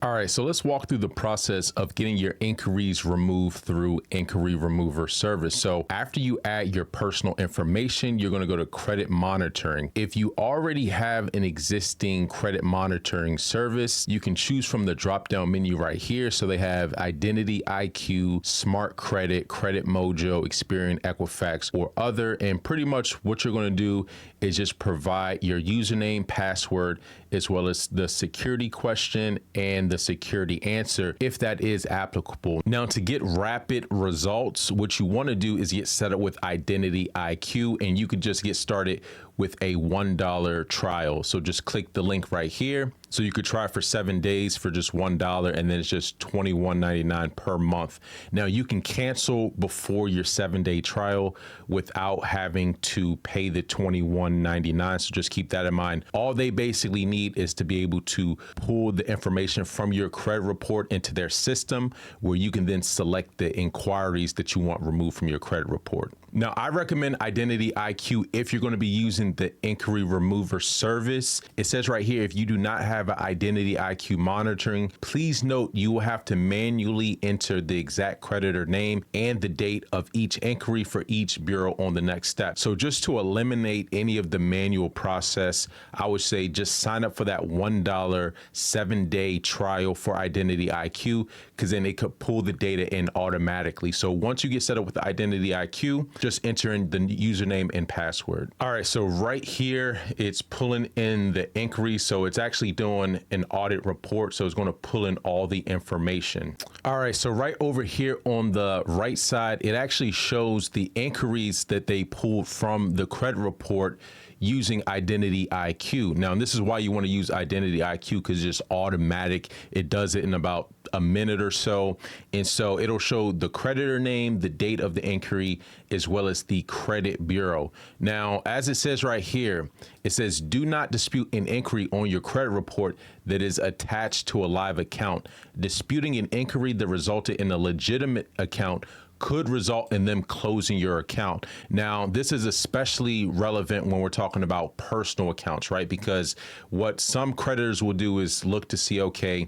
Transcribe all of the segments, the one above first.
All right, so let's walk through the process of getting your inquiries removed through Inquiry Remover service. So after you add your personal information, you're going to go to credit monitoring. If you already have an existing credit monitoring service, you can choose from the drop-down menu right here. So they have Identity IQ, Smart Credit, Credit Mojo, Experian, Equifax, or other. And pretty much what you're going to do is just provide your username, password, as well as the security question and the security answer if that is applicable. Now, to get rapid results, what you want to do is get set up with Identity IQ, and you can just get started with a $1 trial. So just click the link right here. So you could try for 7 days for just $1, and then it's just $21.99 per month. Now you can cancel before your 7-day trial without having to pay the $21.99. So just keep that in mind. All they basically need is to be able to pull the information from your credit report into their system, where you can then select the inquiries that you want removed from your credit report. Now, I recommend Identity IQ if you're going to be using the Inquiry Remover service. It says right here, if you do not have an Identity IQ monitoring, please note you will have to manually enter the exact creditor name and the date of each inquiry for each bureau on the next step. So just to eliminate any of the manual process, I would say just sign up for that $1 7-day trial for Identity IQ, because then it could pull the data in automatically. So once you get set up with the Identity IQ, just enter in the username and password. All right, so right here, it's pulling in the inquiry. So it's actually doing an audit report. So it's going to pull in all the information. All right, so right over here on the right side, it actually shows the inquiries that they pulled from the credit report using Identity IQ. Now, and this is why you want to use Identity IQ, because it's just automatic. It does it in about a minute or so. And so it'll show the creditor name, the date of the inquiry, as well as the credit bureau. Now, as it says right here, it says, do not dispute an inquiry on your credit report that is attached to a live account. Disputing an inquiry that resulted in a legitimate account could result in them closing your account. Now, this is especially relevant when we're talking about personal accounts, right? Because what some creditors will do is look to see, okay,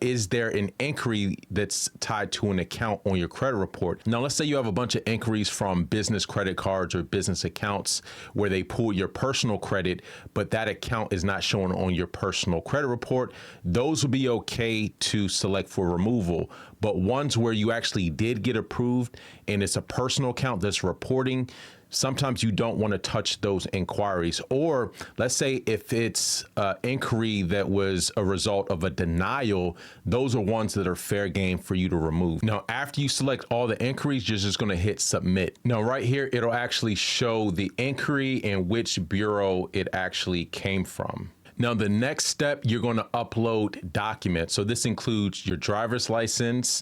is there an inquiry that's tied to an account on your credit report? Now, let's say you have a bunch of inquiries from business credit cards or business accounts where they pull your personal credit, but that account is not shown on your personal credit report. Those would be okay to select for removal. But ones where you actually did get approved and it's a personal account that's reporting, sometimes you don't want to touch those inquiries. Or let's say if it's an inquiry that was a result of a denial, those are ones that are fair game for you to remove. Now, after you select all the inquiries, you're just going to hit submit. Now, right here, it'll actually show the inquiry and which bureau it actually came from. Now, the next step, you're going to upload documents. So this includes your driver's license,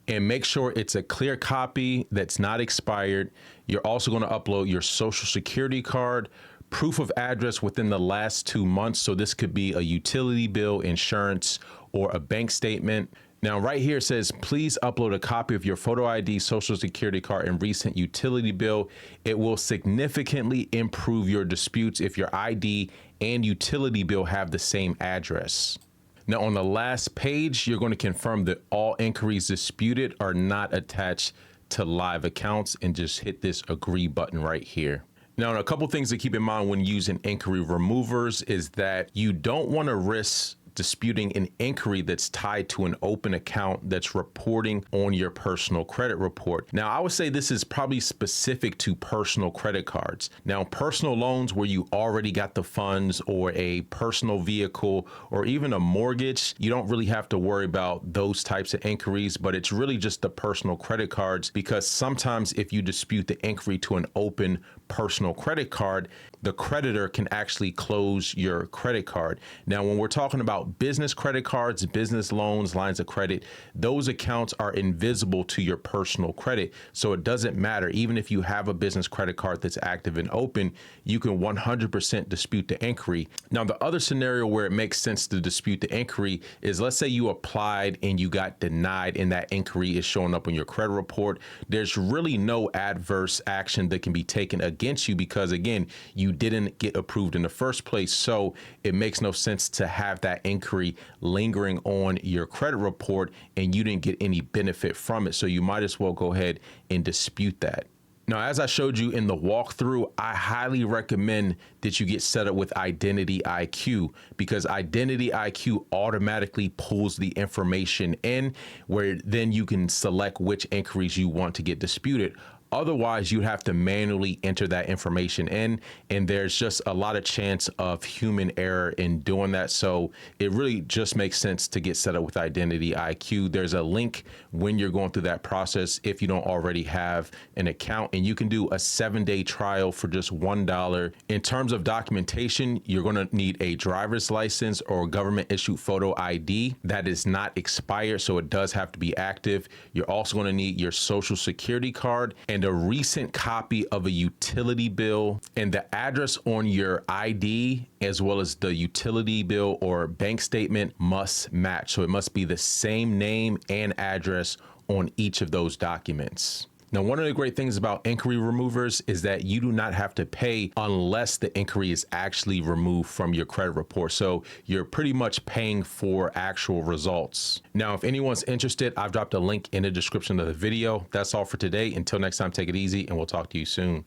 and make sure it's a clear copy that's not expired. You're also going to upload your social security card, proof of address within the last 2 months. So this could be a utility bill, insurance, or a bank statement. Now, right here it says, please upload a copy of your photo ID, social security card, and recent utility bill. It will significantly improve your disputes if your ID and utility bill have the same address. Now, on the last page, you're going to confirm that all inquiries disputed are not attached to live accounts, and just hit this agree button right here. Now, a couple things to keep in mind when using inquiry removers is that you don't want to risk disputing an inquiry that's tied to an open account that's reporting on your personal credit report. Now, I would say this is probably specific to personal credit cards. Now, personal loans where you already got the funds, or a personal vehicle, or even a mortgage, you don't really have to worry about those types of inquiries, but it's really just the personal credit cards, because sometimes if you dispute the inquiry to an open personal credit card, the creditor can actually close your credit card. Now, when we're talking about business credit cards, business loans, lines of credit, those accounts are invisible to your personal credit. So it doesn't matter. Even if you have a business credit card that's active and open, you can 100% dispute the inquiry. Now, the other scenario where it makes sense to dispute the inquiry is, let's say you applied and you got denied, and that inquiry is showing up on your credit report. There's really no adverse action that can be taken against against you because, again, you didn't get approved in the first place. So it makes no sense to have that inquiry lingering on your credit report and you didn't get any benefit from it. So you might as well go ahead and dispute that. Now, as I showed you in the walkthrough, I highly recommend that you get set up with Identity IQ, because Identity IQ automatically pulls the information in where then you can select which inquiries you want to get disputed. Otherwise, you'd have to manually enter that information in, and there's just a lot of chance of human error in doing that. So it really just makes sense to get set up with Identity IQ. There's a link when you're going through that process if you don't already have an account, and you can do a 7-day trial for just $1. In terms of documentation, you're going to need a driver's license or government issued photo ID that is not expired, so it does have to be active. You're also going to need your social security card and a recent copy of a utility bill, and the address on your ID as well as the utility bill or bank statement must match. So it must be the same name and address on each of those documents. Now, one of the great things about inquiry removers is that you do not have to pay unless the inquiry is actually removed from your credit report. So you're pretty much paying for actual results. Now, if anyone's interested, I've dropped a link in the description of the video. That's all for today. Until next time, take it easy, and we'll talk to you soon.